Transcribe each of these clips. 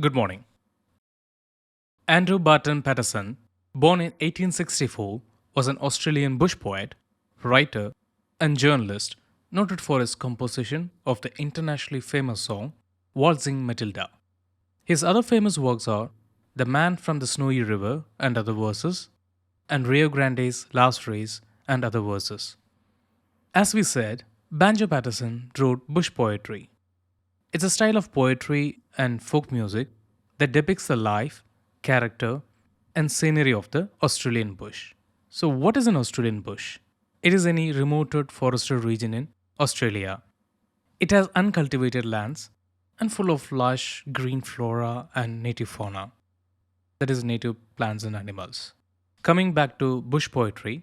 Good morning. Andrew Barton Patterson, born in 1864, was an Australian bush poet, writer, and journalist noted for his composition of the internationally famous song Waltzing Matilda. His other famous works are The Man from the Snowy River and Other Verses, and Rio Grande's Last Race and Other Verses. As we said, Banjo Patterson wrote bush poetry. It's a style of poetry and folk music that depicts the life, character, and scenery of the Australian bush. So, what is an Australian bush? It is any remote forested region in Australia. It has uncultivated lands and full of lush green flora and native fauna, that is, native plants and animals. Coming back to bush poetry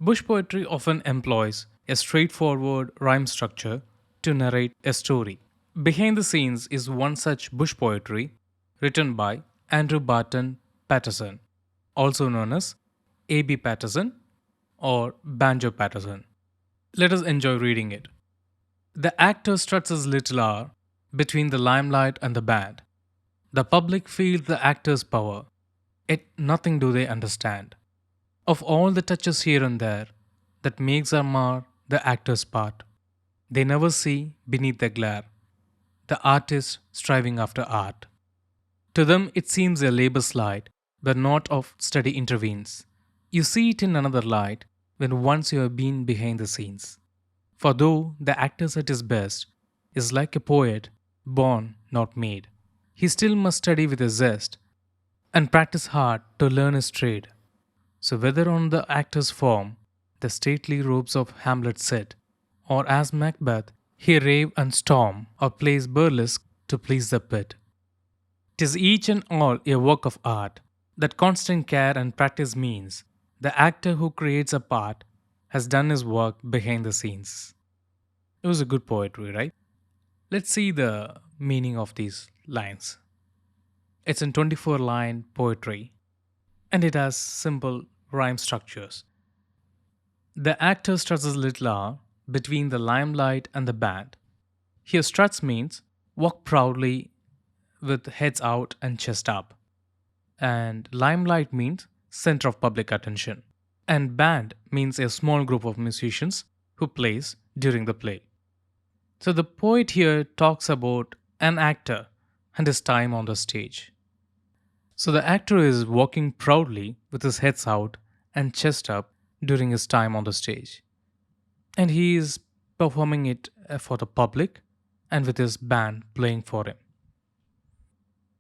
often employs a straightforward rhyme structure to narrate a story. Behind the Scenes is one such bush poetry written by Andrew Barton Patterson, also known as A.B. Patterson or Banjo Patterson. Let us enjoy reading it. The actor struts his little hour between the limelight and the band. The public feels the actor's power, yet nothing do they understand. Of all the touches here and there that makes or mar the actor's part, they never see beneath the glare the artist striving after art. To them, it seems a labor slide where naught of study intervenes. You see it in another light when once you have been behind the scenes. For though the actor at his best is like a poet born, not made, he still must study with a zest and practice hard to learn his trade. So, whether on the actor's form, the stately robes of Hamlet sit, or as Macbeth, he rave and storm, or plays burlesque to please the pit. 'Tis each and all a work of art, that constant care and practice means the actor who creates a part has done his work behind the scenes. It was a good poetry, right? Let's see the meaning of these lines. It's in 24 line poetry and it has simple rhyme structures. The actor struts his little hour between the limelight and the band. Here, struts means walk proudly with heads out and chest up. And limelight means center of public attention. And band means a small group of musicians who plays during the play. So the poet here talks about an actor and his time on the stage. So the actor is walking proudly with his heads out and chest up during his time on the stage. And he is performing it for the public and with his band playing for him.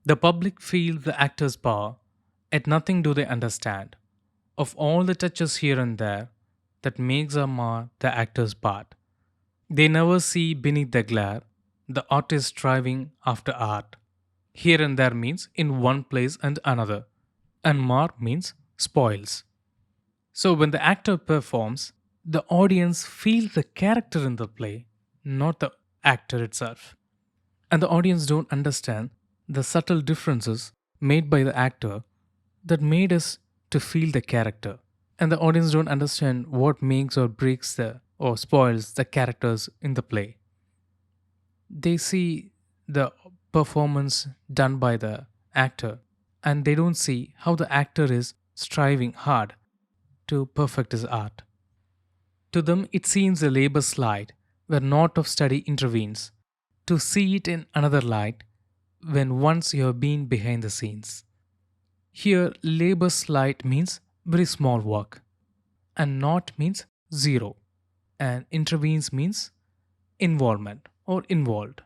The public feel the actor's power, yet nothing do they understand. Of all the touches here and there that makes or mar the actor's part, they never see beneath the glare the artist striving after art. Here and there means in one place and another, and mar means spoils. So when the actor performs, the audience feels the character in the play, not the actor itself. And the audience don't understand the subtle differences made by the actor that made us to feel the character. And the audience don't understand what makes or breaks the or spoils the characters in the play. They see the performance done by the actor and they don't see how the actor is striving hard to perfect his art. To them, it seems a labor slide where naught of study intervenes, to see it in another light when once you have been behind the scenes. Here, labor slide means very small work, and not means zero, and intervenes means involvement or involved.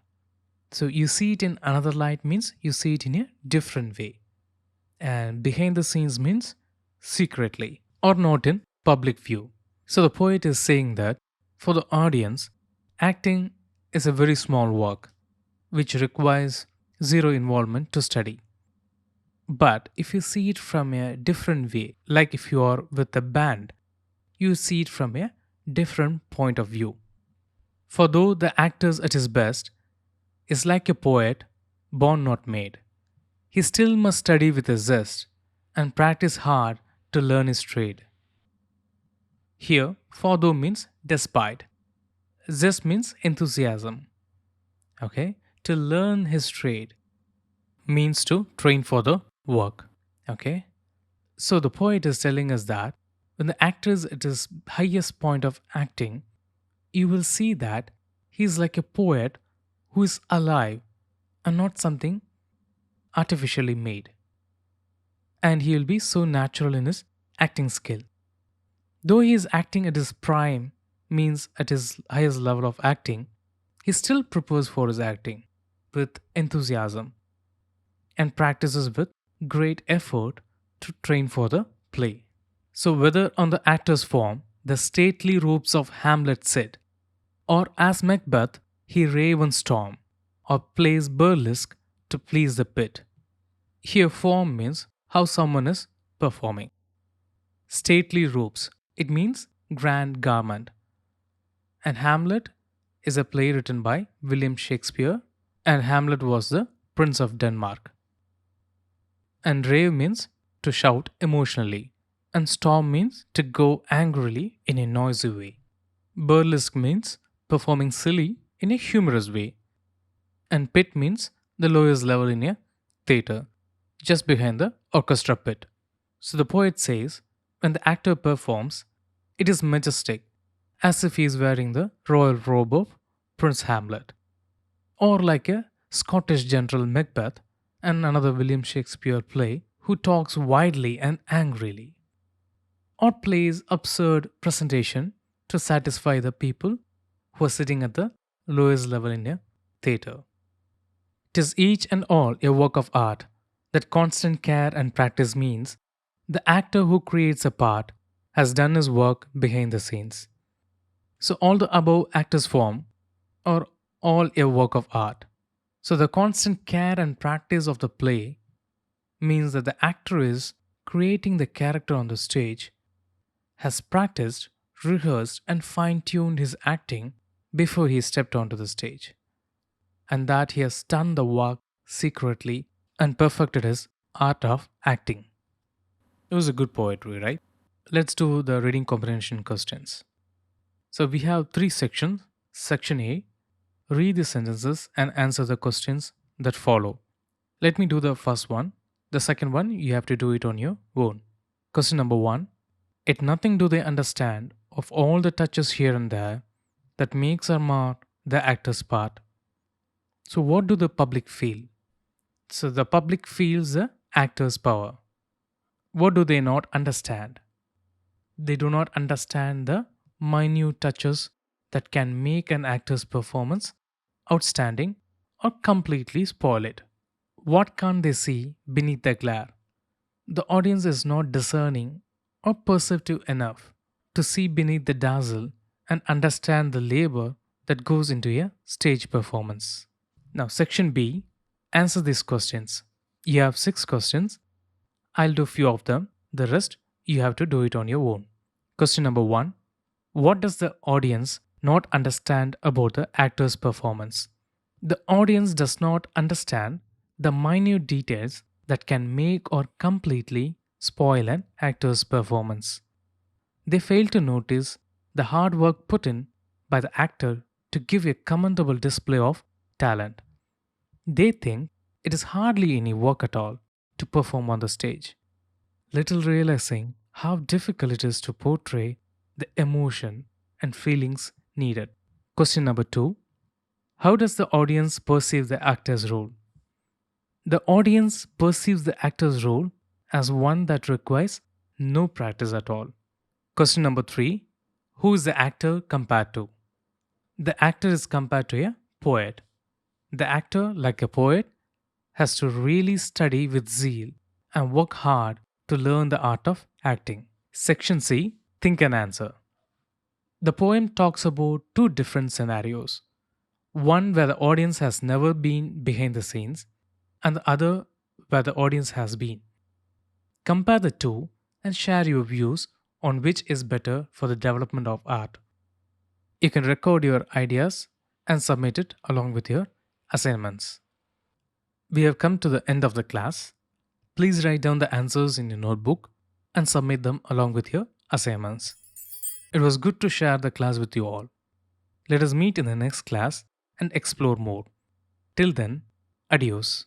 So you see it in another light means you see it in a different way. And behind the scenes means secretly or not in public view. So the poet is saying that for the audience, acting is a very small work which requires zero involvement to study. But if you see it from a different way, like if you are with a band, you see it from a different point of view. For though the actor at his best is like a poet born not made, he still must study with a zest and practice hard to learn his trade. Here, for though means despite, zest means enthusiasm. Okay, to learn his trade. means to train for the work. Okay? So the poet is telling us that when the actor is at his highest point of acting, you will see that he is like a poet who is alive and not something artificially made. And he will be so natural in his acting skill. Though he is acting at his prime, means at his highest level of acting, he still prepares for his acting with enthusiasm and practices with great effort to train for the play. So, whether on the actor's form, the stately robes of Hamlet sit, or as Macbeth, he rave and storm, or plays burlesque to please the pit. Here, form means how someone is performing. Stately robes, it means grand garment. And Hamlet is a play written by William Shakespeare, and Hamlet was the Prince of Denmark. And rave means to shout emotionally, and storm means to go angrily in a noisy way. Burlesque means performing silly in a humorous way, and pit means the lowest level in a theatre, just behind the orchestra pit. So the poet says, when the actor performs, it is majestic, as if he is wearing the royal robe of Prince Hamlet, or like a Scottish general Macbeth and another William Shakespeare play who talks widely and angrily, or plays absurd presentation to satisfy the people who are sitting at the lowest level in a theatre. It is each and all a work of art that constant care and practice means the actor who creates a part has done his work behind the scenes. So, all the above actors form are all a work of art. So, the constant care and practice of the play means that the actor is creating the character on the stage, has practiced, rehearsed, and fine tuned his acting before he stepped onto the stage, and that he has done the work secretly and perfected his art of acting. It was a good poetry, right? Let's do the reading comprehension questions. So we have three sections. Section A, read the sentences and answer the questions that follow. Let me do the first one. The second one, you have to do it on your own. Question number one, at nothing do they understand of all the touches here and there that makes or mar the actor's part. So, what do the public feel? So, the public feels the actor's power. What do they not understand? They do not understand the minute touches that can make an actor's performance outstanding or completely spoil it. What can't they see beneath the glare? The audience is not discerning or perceptive enough to see beneath the dazzle and understand the labor that goes into a stage performance. Now, section B, answer these questions. You have six questions. I'll do few of them. The rest, you have to do it on your own. Question number one, what does the audience not understand about the actor's performance? The audience does not understand the minute details that can make or completely spoil an actor's performance. They fail to notice the hard work put in by the actor to give a commendable display of talent. They think it is hardly any work at all to perform on the stage, little realizing how difficult it is to portray the emotion and feelings needed. Question number two, how does the audience perceive the actor's role? The audience perceives the actor's role as one that requires no practice at all. Question number three, who is the actor compared to? The actor is compared to a poet. The actor, like a poet, has to really study with zeal and work hard to learn the art of acting. Section C, think and answer. The poem talks about two different scenarios, one where the audience has never been behind the scenes, and the other where the audience has been. Compare the two and share your views on which is better for the development of art. You can record your ideas and submit it along with your assignments. We have come to the end of the class. Please write down the answers in your notebook and submit them along with your assignments. It was good to share the class with you all. Let us meet in the next class and explore more. Till then, adios.